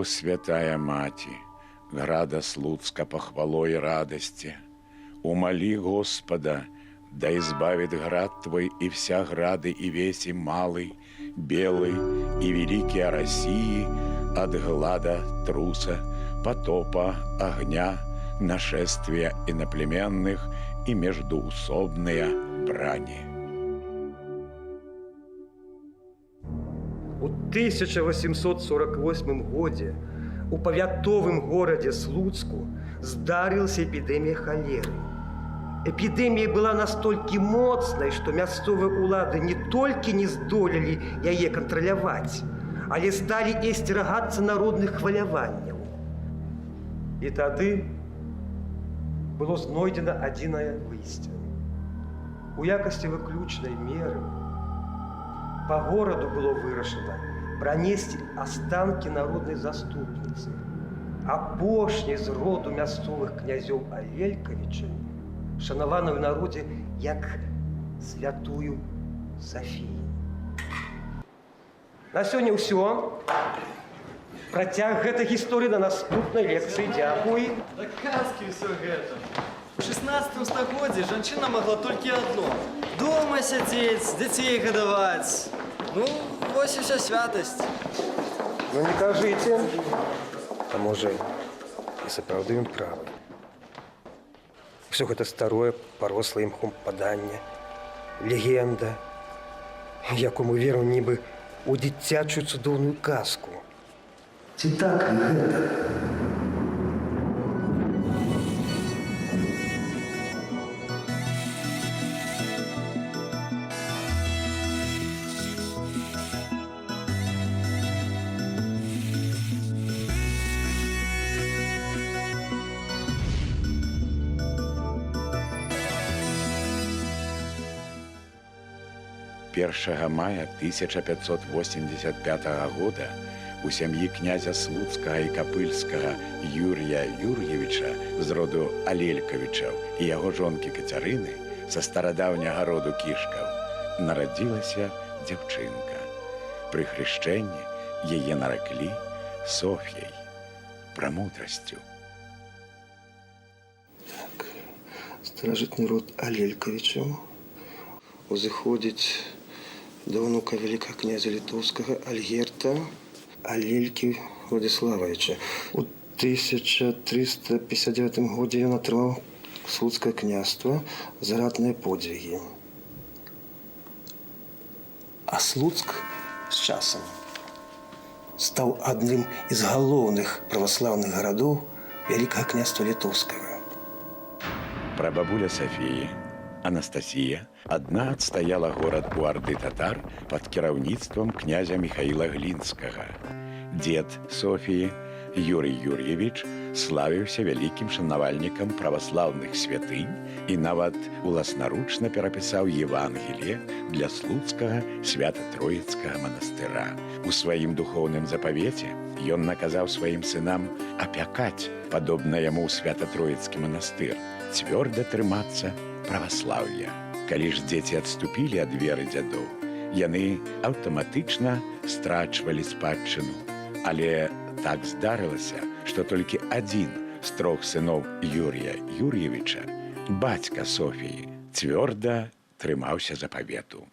О, святая Маті, града Слуцка похвалой радости, умоли Господа, да избавит град Твой и вся грады и весь и малый, белый и великий о России от глада, труса, потопа, огня, нашествия иноплеменных и междуусобные брани. У 1848 году у павятовым городе Слуцку здарылася эпидемия холеры. Эпидемия была настолько моцнай, что мясцовыя улады не только не здолелі яе кантраляваць, але стали асцерагацца народных хваляванняў. І тады было знойдена адзінае выйсце. У якасці выключнай меры по городу было вырашана пронесці останки народной заступницы, апошняй з роду мясцовых князёў Алелькавічаў, шанаваную в народе як святую Софию. На сёння ўсё. Працяг гэтай гісторыі на наступнай лекцыі. Дзякуй. Да казкі ўсё гэта. У 16 стагоддзі жанчына могла толькі адно – дома сядзець, дзяцей гадаваць. Ну, вось і вся святасць. Ну не кажыце. А можа, і сапраўды ён правы. Все гэта старое, парослае імхом паданне, легенда, якому веру нібы у дзіцячую цудоўную казку. Ці так ли гэта? Першага мая 1585 года у сям'і князя Слуцкага і Капыльскага Юрія Юр'евіча з роду Алелькавічаў і яго жонкі Кацярыны са старадаўняга роду Кішкаў нарадзілася дзяўчынка. Пры хрышчэнні яе нараклі Соф'яй, прамудрасцю. Так, старажытны род Алелькавічаў узыходзіць да ўнука вялікага князя літоўскага Альгерта Алелькі Владиславовича. У 1359 году ён атрымаў Слуцкае княства за ратныя подвиги. А Слуцк з часам стаў адным з галоўных праваслаўных гарадоў Вялікага княства літоўскага. Прабабуля Софіі, Анастасія, адна адстаяла горад у арды татар пад кіраўніцтвам князя Міхаіла Глінскага. Дзед Софіі, Юрый Юр'евіч, славіўся вялікім шанавальнікам праваслаўных святынь і нават уласнаручна перапісаў Евангелие для Слуцкага Свята-Троіцкага манастыра. У сваім духоўным запавеце ён наказаў сваім сынам апякаць, падобна яму ў Свята-Троіцкі манастыр, цвёрда трымацца праваслаўя. Калі ж дзеці адступілі ад веры дзядоў, яны аўтаматычна страчвалі спадчыну. Але так здарылася, што толькі адзін з трох сыноў Юрія Юр'евіча, бацька Софіі, цвёрда трымаўся запавету.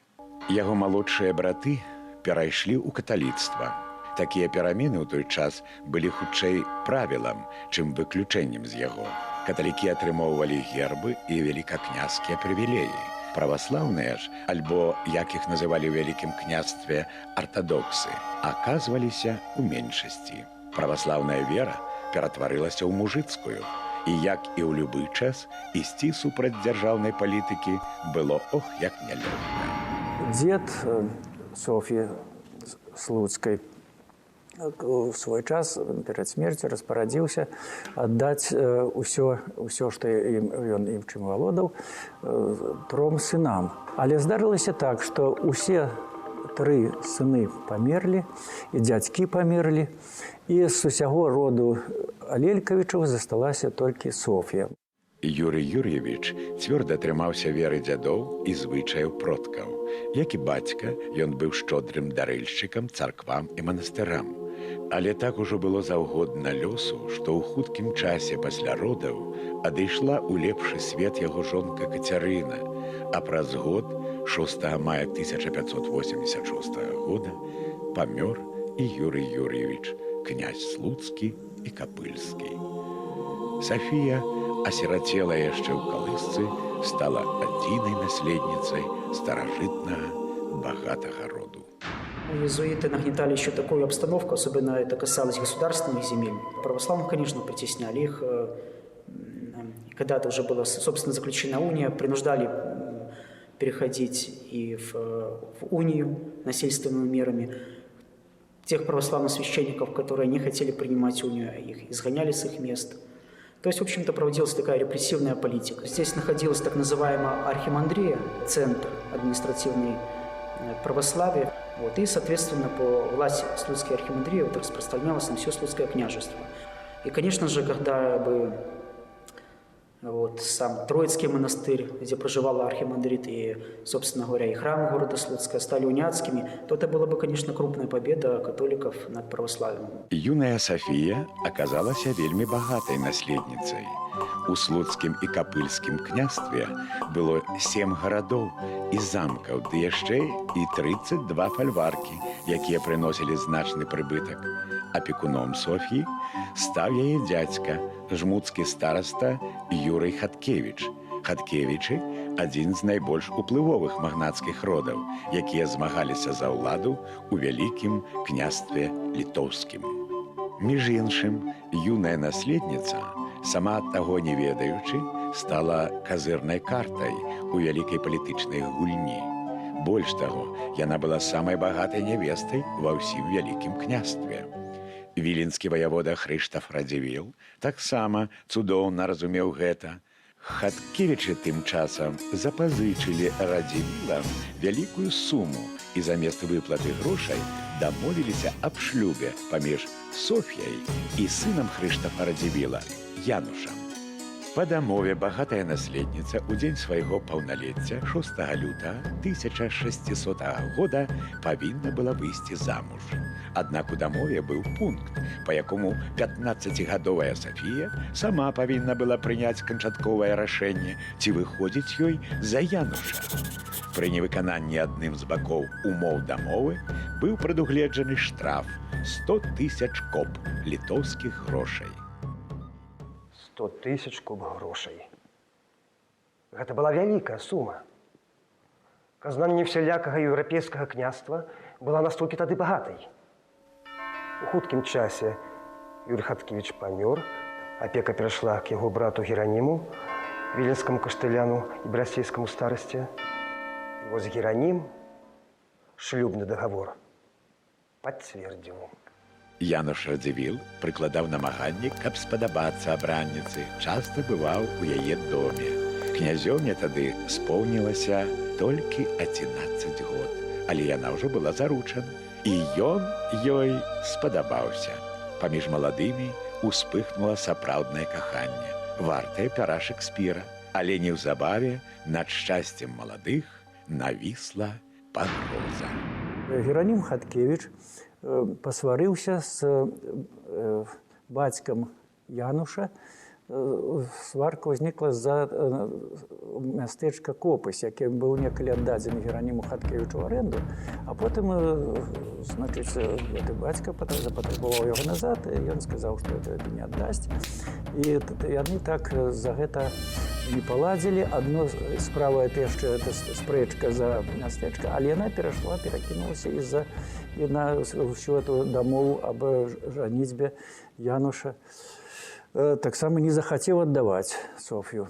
Яго малодшыя браты перайшлі ў каталіцтва. Такія перамены ў той час былі хутчэй правілам, чым выключэннем з яго. Каталікі атрымоўвалі гербы і велікакняскія прывілеі. Праваслаўныя ж, альбо, як іх называлі ў Вялікім княстве, артадоксы, аказваліся ў меншасці. Праваслаўная вера ператварылася ў мужыцкую, і, як і ў любы час, ісці супраць дзяржаўнай палітыкі было ох, як нялёгка. Дзед Соф'і Слуцкай у свой час перад смерцю распарадзіўся аддаць усё, што ён ім чым валодаў, тром сынам. Але здарылася так, што усе тры сыны памерлі, і дзядзькі памерлі, і з усяго роду Алелькавічаў засталася толькі Соф'я. Юрый Юр'евіч цвёрда трымаўся веры дзядоў і звычаяў продкаў. Як і бацька, ён быў шчодрым дарыльшчыкам царквам і манастырам. Але так ужо было заўгодна лёсу, што ў хуткім часе пасля родаў адышла ў лепшы свет яго жонка Кацярына, а праз год, 6 мая 1586 года, памёр і Юрый Юрьевич, князь Слуцкі і Капыльскі. Сафія, асірацела яшчэ ў калысцы, стала адзінай наследніцай старажытнага богатого роду. Иезуиты нагнетали еще такую обстановку, особенно это касалось государственных земель. Православных, конечно, притесняли их. Когда-то уже была, собственно, заключена уния, принуждали переходить и в унию насильственными мерами. Тех православных священников, которые не хотели принимать унию, их изгоняли с их мест. То есть, в общем-то, проводилась такая репрессивная политика. Здесь находилась так называемая архимандрия, центр административный православия. Вот, и, соответственно, по власти Слуцкой архимандрии это распространялось на все Слуцкое княжество. И, конечно же, когда бы вот, сам Троицкий монастырь, где проживал архимандрит, и, собственно говоря, и храмы города Слуцка стали униатскими, то это была бы, конечно, крупная победа католиков над православием. Юная София оказалась вельми богатой наследницей. У Слуцкім і Капыльскім княстве было 7 гарадоў і замкаў, ды яшчэ і 32 фальваркі, якія прыносілі значны прыбытак. Апекуном Соф'і стаў яе дзядзька, жмуцкі стараста Юрый Хаткевіч. Хаткевічы – адзін з найбольш уплывовых магнацкіх родаў, якія змагаліся за ўладу ў вялікім княстве літоўскім. Між іншым, юная наследніца, сама ад таго не ведаючы, стала казырнай картай у вялікай палітычнай гульні. Больш таго, яна была самай багатай нявестай ва ўсім вялікім княстве. Віленскі ваявода Хрыштаф Радзівіл таксама цудоўна разумеў гэта. Хаткевічы тым часам запазычылі Радзівілам вялікую суму і замест выплаты грошай дамовіліся аб шлюбе паміж Соф'яй і сынам Хрыштафа Радзівіла Янушам. Па дамове багатая наследніца ў дзень свайго паўналецця 6 лютага 1600 года павінна была выйсці замуж. Аднак у дамове быў пункт, па якому 15гадовая Сафія сама павінна была прыняць канчатковае рашэнне, ці выходзіць ёй за Януша. Пры невыкананні адным з бакоў умоў дамовы быў прадугледжаны штраф 100 000 коп літоўскіх грошай. 100 000 куб грошай. Гэта была вялікая сума. Казна не всялякага еўрапейскага княства была настолькі тады багатай. У хуткім часе Юрый Хаткевіч памёр, апека перайшла к яго брату Гераніму, віленскаму кашталяну і брасейскаму старасці. І вось Геранім шлюбны дагавор пацвердзіў. Януш Радзівіл прыкладаў намаганні, каб спадабацца абранніцы, часта бываў у яе доме. Князёўне тады споўнілася толькі 11 год, але яна ўжо была заручана, і ён ёй спадабаўся. Паміж маладымі успыхнула сапраўднае каханне, вартае пяра Шекспіра, але неўзабаве над шчасцем маладых навісла пагроза. Геранім Хаткевіч пасварыўся з бацькам Януша. Сварка ўзнікла з-за мястэчка Копысь, які быў некалі аддадзены Гераніму Хаткевічу ў арэнду, а потым, значыць, гэты бацька запатрабаваў яго назад, і ён сказаў, што гэта не аддасць. І яны так за гэта не паладзілі. Адно справа яшчэ спрэчка за мястэчка, але яна перакінулася і на ўсю эту дамову аб жаніцьбе Януша. Таксама не захацеў аддаваць Соф'ю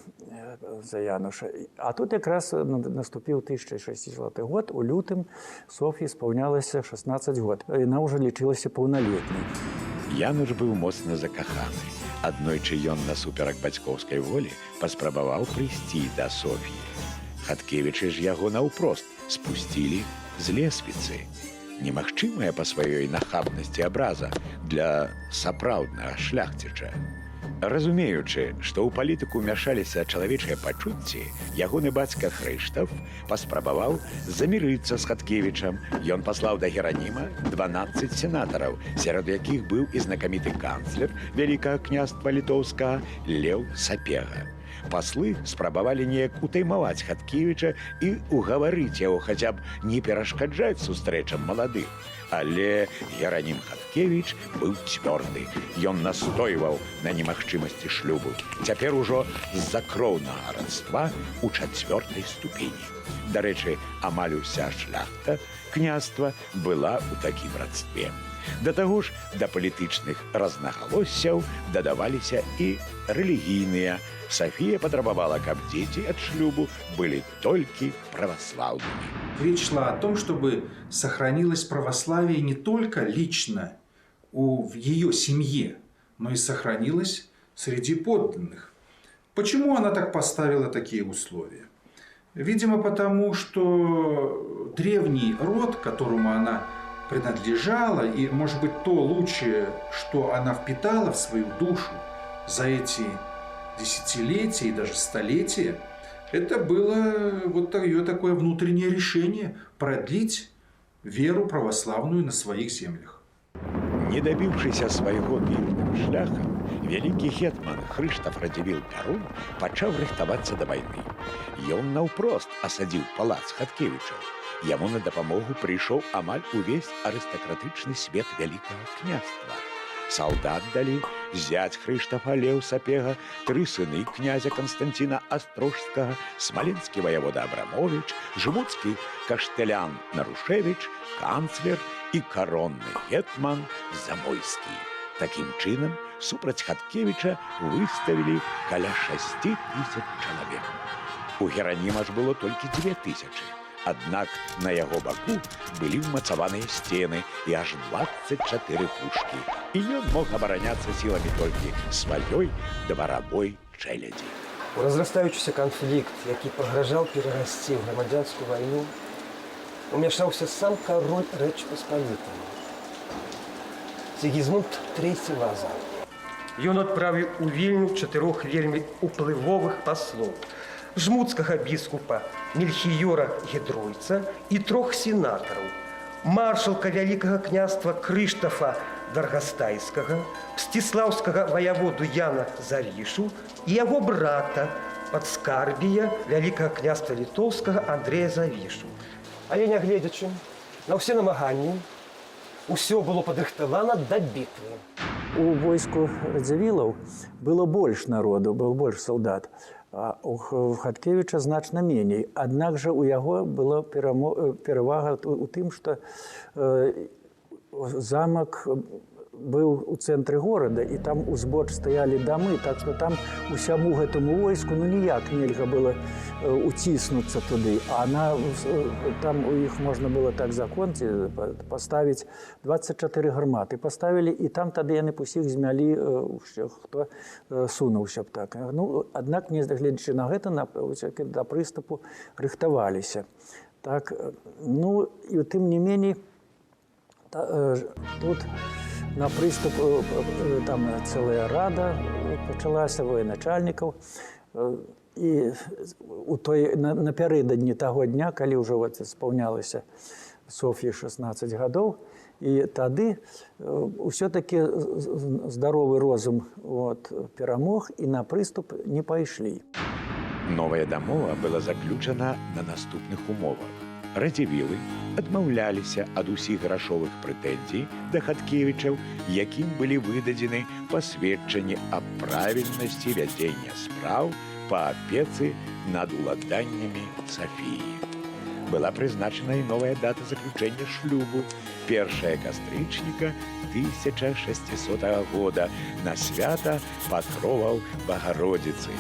за Януша. А тут якраз наступіў 1600 год, у лютым Соф'і спаўнялася 16 год. Яна ўжо лічылася паўналетняй. Януш быў моцна закаханы. Аднойчы ён насуперак бацькоўскай волі паспрабаваў прыйсці да Соф'і. Хаткевічы ж яго наўпрост спусцілі з лесвіцы. Немагчымая па сваёй нахабнасці абраза для сапраўднага шляхціча. Разумеючы, што ў палітыку мяшаліся чалавечыя пачуцці, ягоны бацька Хрыштаф паспрабаваў замірыцца з Хаткевічам. Ён паслаў да Гераніма 12 сенатараў, сярод якіх быў і знакаміты канцлер Вялікага княства літоўскага Леў Сапега. Паслы спрабавалі неяк утаймаваць Хаткевіча і угаварыць яго хаця б не перашкаджаць сустрэчам маладых. Але Геранім Хаткевіч быў цвёрды. Ён настойваў на немагчымасці шлюбу. Цяпер ужо з-за кроўнага радства ў 4-й ступені. Дарэчы, амаль уся шляхта княства была ў такім радстве. Да таго ж, да палітычных рознагалоссяў дадаваліся і рэлігійныя. София патрабавала, каб дзеці ад шлюбу былі толькі праваслаўнымі. Речь шла о том, чтобы сохранилось православие не только лично в ее семье, но и сохранилось среди подданных. Почему она так поставила такие условия? Видимо, потому что древний род, которому она принадлежала, и, может быть, то лучшее, что она впитала в свою душу за эти десятилетия и даже столетия, это было вот ее такое внутреннее решение продлить веру православную на своих землях. Не добившийся свайго мірным шляхам, вялікі гетман Хрыштаф Радзівіл Перун пачаў рыхтавацца да вайны. Ён наўпрост асадзіў палац Хаткевічаў. Яму на дапамогу прыйшоў амаль увесь арыстакратычны свет Вялікага княства. Салдат далі зять Хрыштафа Леў Сапега, 3 сыны князя Константина Астрожскага, смаленскі ваявода Абрамович, жмуцкі каштелян Нарушевич, канцлер і каронны гетман Замойскі. Такім чынам, супраць Хаткевіча выставілі каля 6 000 чалавек. У Гераніма ж было толькі 2000. Аднак на яго баку былі ўмацаваныя сцены і аж 24 пушкі, і ён мог абараняцца сіламі толькі сваёй дваравой чэлядзі. У разрастаючыся канфлікт, які пагражаў перарасці ў грамадзянскую вайну, умяшаўся сам кароль Рэчы Паспалітай Сігізмунд III Ваза. Ён адправіў у Вільню 4 вельмі уплывовых паслоў: жмуцкага біскупа Мельхіёра Гедройца і 3 сенатараў: маршалка Вялікага княства Крыштафа Даргастайскага, мсціслаўскага ваяводу Яна Завішу і яго брата, падскарбія Вялікага княства літоўскага Андрэя Завішу. Але нягледзячы на ўсе намаганні, усё было падрыхтавана да бітвы. У войску Радзівілаў было больш народу, был больш салдат. А у Хаткевіча значна меней. Аднак жа у яго была перавага у тым, што замак быў у цэнтры горада, і там узбоч стаялі дамы, так што там усяму гэтаму войску ніяк нельга было уціснуцца туды. А там у іх можна было так законці паставіць 24 гарматы. Паставілі, і там тады яны усіх змялі, хто сунуўся б так. Аднак, нягледзячы на гэта, да прыступу рыхтаваліся. Так, і тым не меней, тут на прыступ там цэлая рада пачалася военачальнікаў. І напярэдадні таго дня, калі ўжо спаўнялася Соф'і 16 гадоў, і тады ўсё-такі здаровы розум перамог, і на прыступ не пайшлі. Новая дамова была заключана на наступных умовах. Радзівілы адмаўляліся ад усіх грашовых прэтэнзій да Хаткевічаў, якім былі выдадзены пасведчанні аб правільнасці вядзення спраў па апецы над уладаннямі Сафіі. Была прызначана і новая дата заключэння шлюбу – 1 кастрычніка 1600 года на свята Пакроваў Багародзіцы.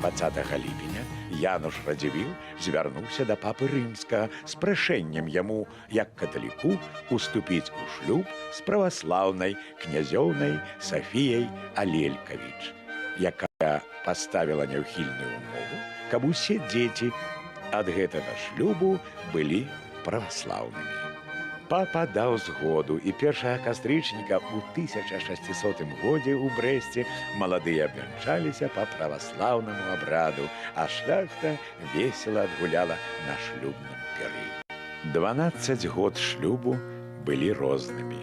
20 ліпеня Януш Радзівіл звярнуўся да папы рымскага з прашэннем яму, як каталіку, уступіць у шлюб з праваслаўнай князёўнай Сафіяй Алелькавіч, якая паставіла няўхільную умову, каб усе дзеці ад гэтага шлюбу былі праваслаўнымі. Папа даў згоду, і 1 кастрычніка ў 1600 годзе ў Брэсце маладыя абвянчаліся па праваслаўнаму абраду, а шляхта весела адгуляла на шлюбным піры. 12 год шлюбу былі рознымі.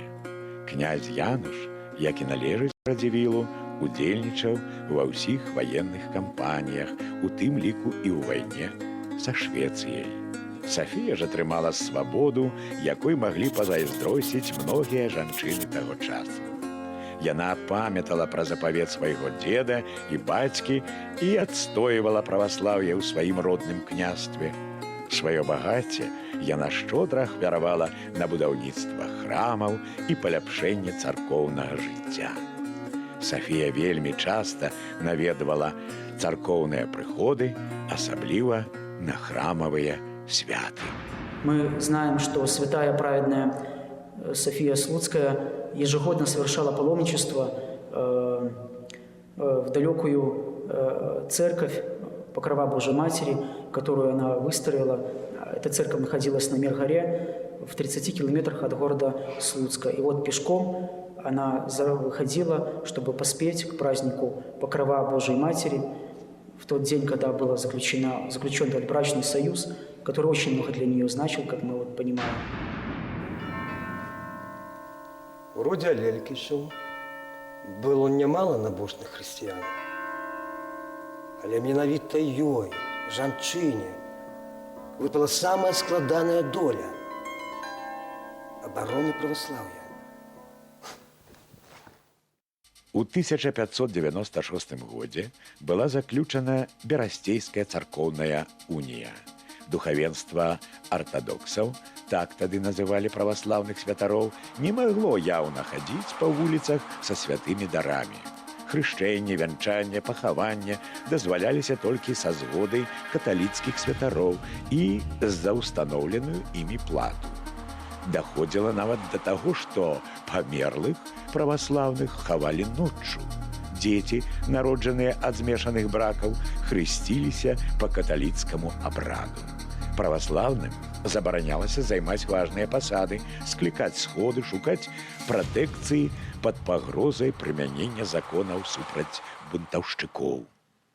Князь Януш, як і належыць Радзівілу, удзельнічаў ва ўсіх ваенных кампаніях, у тым ліку і ў вайне са Швецыяй. Сафія ж атрымала свабоду, якой маглі пазайздросціць многія жанчыны таго часу. Яна памятала пра запавет свайго дзеда і бацькі і адстойвала праваслаўе ў сваім родным княстве. Сваё багацце яна шчодра ахвяравала на будаўніцтва храмаў і паляпшэнне царкоўнага жыцця. Сафія вельмі часта наведвала царкоўныя прыходы, асабліва на храмавыя святы. Мы знаем, что святая праведная София Слуцкая ежегодно совершала паломничество в далекую церковь Покрова Божьей Матери, которую она выстроила. Эта церковь находилась на Миргоре, в 30 километрах от города Слуцка. И вот пешком она выходила, чтобы поспеть к празднику Покрова Божьей Матери в тот день, когда был заключен этот брачный союз, который очень много для нее значил, как мы вот понимаем. У роді Алелькішаў было нямала набожных хрысціян. Але менавіта ёй, жанчыне, выпала самая складаная доля абароны праваслаўя. У 1596 годзе была заключана Берасцейская царкоўная унія. Духавенства артадоксаў, так тады называлі праваслаўных святароў, не магло яўна хадзіць па вуліцах са святымі дарамі. Хрышчэнне, вянчанне, пахаванне дазваляліся толькі са згодай каталіцкіх святароў і за ўстаноўленую імі плату. Даходзіла нават да таго, што памерлых праваслаўных хавалі ноччу. Дзеці, народжаныя ад змешаных бракаў, хрысціліся па каталіцкаму абраду. Праваслаўным забаранялася займаць важныя пасады, склікаць сходы, шукаць пратэкцыі пад пагрозай прымянення законаў супраць бунтаўшчыкоў.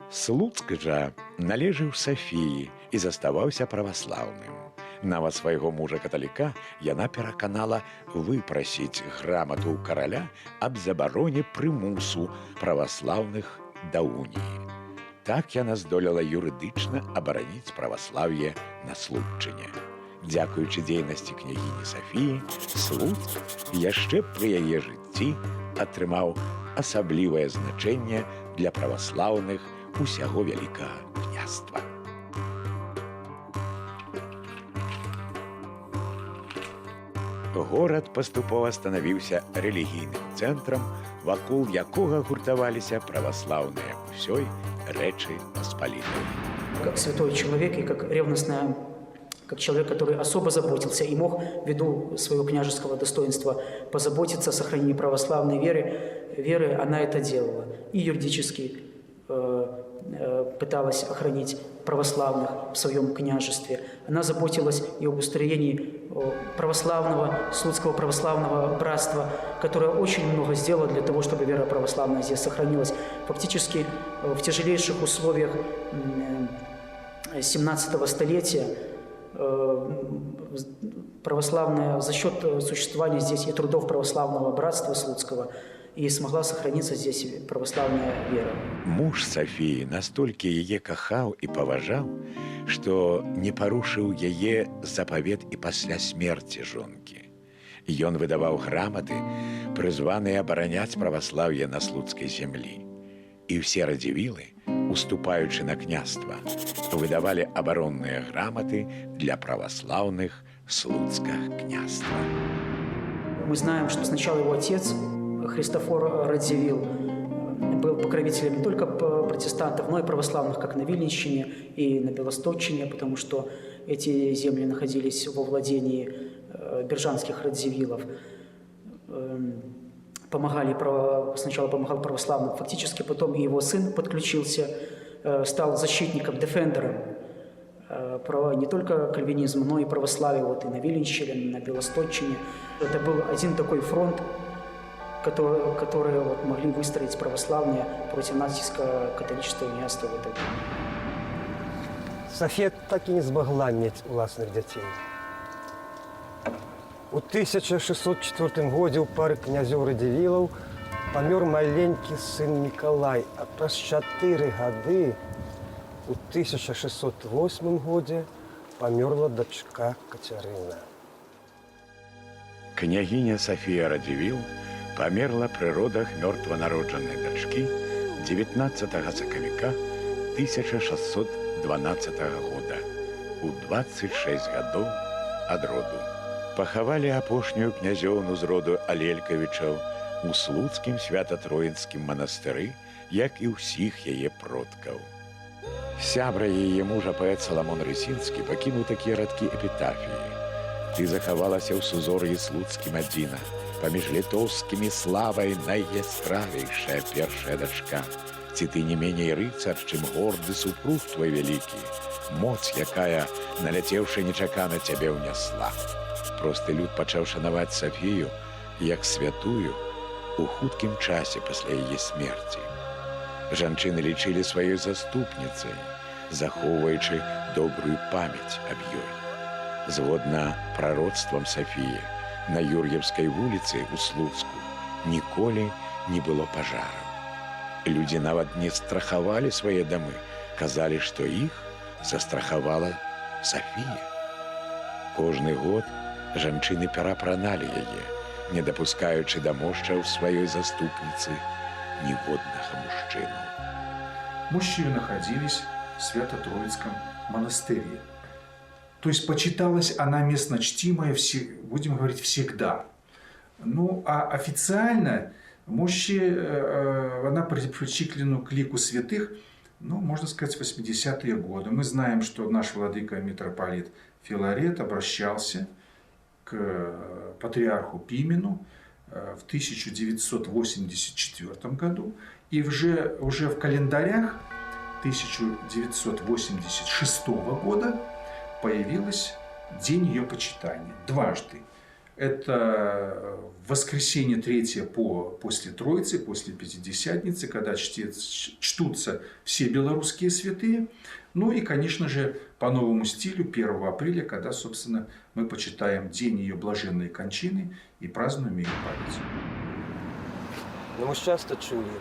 Слуцк жа належыў Сафіі і заставаўся праваслаўным. Нават свайго мужа-каталіка яна пераканала выпрасіць грамату ў караля аб забароне прымусу праваслаўных да уніі. Так яна здолела юрыдычна абараніць праваслаўе на Слуцчыне. Дзякуючы дзейнасці княгіні Сафіі, Слуцк яшчэ пры яе жыцці атрымаў асаблівае значэнне для праваслаўных усяго вялікага княства. Горад паступова станавіўся рэлігійным цэнтрам, вакол якога гуртаваліся праваслаўныя ўсёй Рэчы Паспалітай. Как святой человек и как как человек, который особо заботился и мог, ввиду своего княжеского достоинства, позаботиться о сохранении православной веры, она это делала. И юридически пыталась охранить православных в своем княжестве. Она заботилась и об устроении Слуцкого православного братства, которое очень много сделало для того, чтобы вера православная здесь сохранилась. Фактически в тяжелейших условиях 17 столетия православная, за счет существования здесь и трудов православного братства Слуцкого, и смогла сохраниться здесь православная вера. Муж Сафіі настолькі яе кахаў і паважаў, што не парушыў яе запавет і пасля смерці жонкі. Ён выдаваў граматы, прызваныя абараняць праваслаўе на слуцкай зямлі. І ўсе радзівілы, уступаючы на княства, выдавалі абаронныя граматы для праваслаўных слуцкага княства. Мы знаем, что сначала его отец Христофор Радзивилл был покровителем не только протестантов, но и православных, как на Вильнюсщине и на Белостокчине, потому что эти земли находились во владении бержанских радзивиллов. Сначала помогал православным, фактически потом и его сын подключился, стал защитником, дефендером не только кальвинизм, но и православие вот и на Виленщине, на Белосточине. Это был один такой фронт, которые вот могли выстроить православные против нацистского католичества и уніяцтва в это время. Софія так і не змогла мець уласных дзяцей. У 1604 годзе ў пары князёў Радзівілаў памёр маленькі сын Мікалай, а праз 4 гады у 1608 годзе памёрла дачка Кацярына. Княгиня София Радзівіл памерла пры родах мёртванароджанай дачкі 19 сакавіка 1612 года у 26 гадоў ад роду. Пахавалі апошнюю князёўну з роду Алелькавічаў у слуцкім свята-троінскім манастыры, як і ўсіх яе продкаў. Сябра яе мужа паэт Саламон Рысінскі пакінуў такія радкі эпітафіі. Ты захавалася ў сузор'і слуцкім адзіна, паміж літоўскімі славай найястравейшая першая дачка. Ці ты не меней рыцар, чым горды супруг твой вялікі, моц, якая, наляцеўшы нечакана, цябе ўнясла. Просты люд пачаў шанаваць Сафію як святую у хуткім часе пасля яе смерці. Жанчыны лічылі сваёй заступніцай, захоўваючы добрую памяць аб ёй. Згодна прароцтвам Сафіі, на Юр'евскай вуліцы ў Слуцку ніколі не было пажараў. Людзі нават не страхавалі свае дамы, казалі, што іх застрахавала Сафія. Кожны год жанчыны перапраналі яе, не дапускаючы да мошчаў сваёй заступніцы ніводнага мужчыну. Мужчины находились в Свято-Троицком монастыре. То есть почиталась она местно чтимая, будем говорить, всегда. Ну, а официально она причислена к лику святых, ну, можно сказать, в 80-е годы. Мы знаем, что наш владыка митрополит Филарет обращался к патриарху Пимену в 1984 году. И уже в календарях 1986 года появился день ее почитания. Дважды. Это воскресенье 3 после Троицы, после Пятидесятницы, когда чтутся все белорусские святые. Ну и, конечно же, по новому стилю 1 апреля, когда, собственно, мы почитаем день ее блаженной кончины и празднуем ее память. Ну, мы часто чули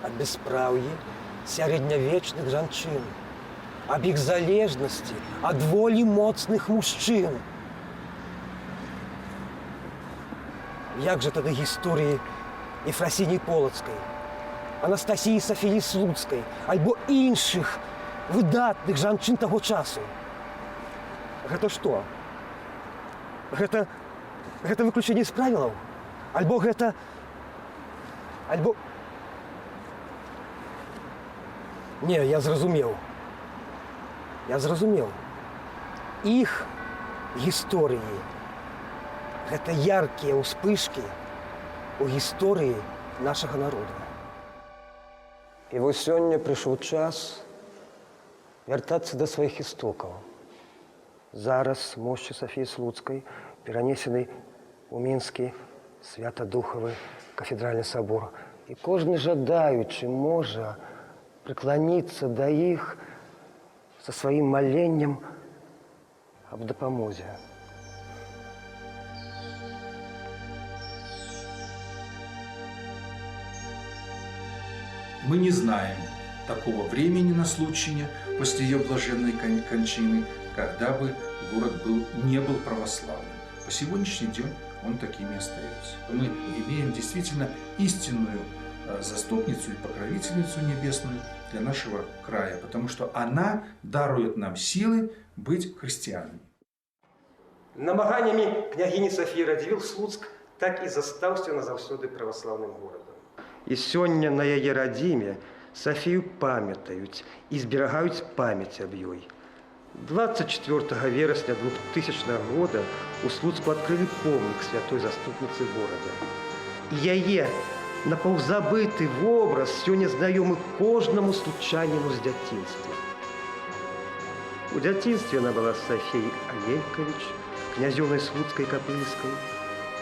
о бесправии сярэднявечных жанчын, об іх залежнасці ад волі моцных мужчын. Як же тады гісторыі Ефрасіні Полацкай, Анастасіі Сафіі Слуцкай, альбо іншых выдатных жанчын таго часу? Гэта што? Гэта выключэнне з правілаў? Альбо гэта... Альбо... Не, я зразумеў. Іх гісторыі – гэта яркія ўспышкі ў гісторыі нашага народа. І вось сёння прыйшоў час вяртацца да сваіх істокаў. Зараз мошчы Сафіі Слуцкай перанесены ў Мінскі свята-духавы кафедральны сабор. І кожны жадаючы можа прыкланіцца да іх са сваім маленнем аб дапамозе. Мы не знаем такого времени на Случине после ее блаженной кончины, когда бы город не был православным. По сегодняшний день он таким и остается. Мы имеем действительно истинную заступницу и покровительницу небесную для нашего края, потому что она дарует нам силы быть христианами. Намаганнями княгини Софии Радзівіл Слуцк так и застаўся назаўсёды православным горадам. І сёння на яе радзіме Сафію памятаюць і зберагаюць памяць аб ёй. 24 верасня 2000 года у Слуцку адкрылі помнік святой заступніцы горада. І яе напаўзабыты вобраз сёння знаёмы кожнаму случайнаму з дзяцінства. У дзяцінстве яна была Софіяй Алелькавіч, князёўнай слуцкай капыльскай.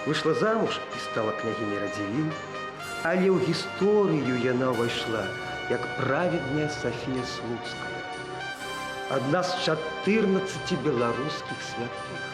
Выйшла замуж і стала княгіняй Радзівіль. Але ў гісторыю яна ўвайшла як праведная Софія Слуцкая. Адна з 14 беларускіх святых.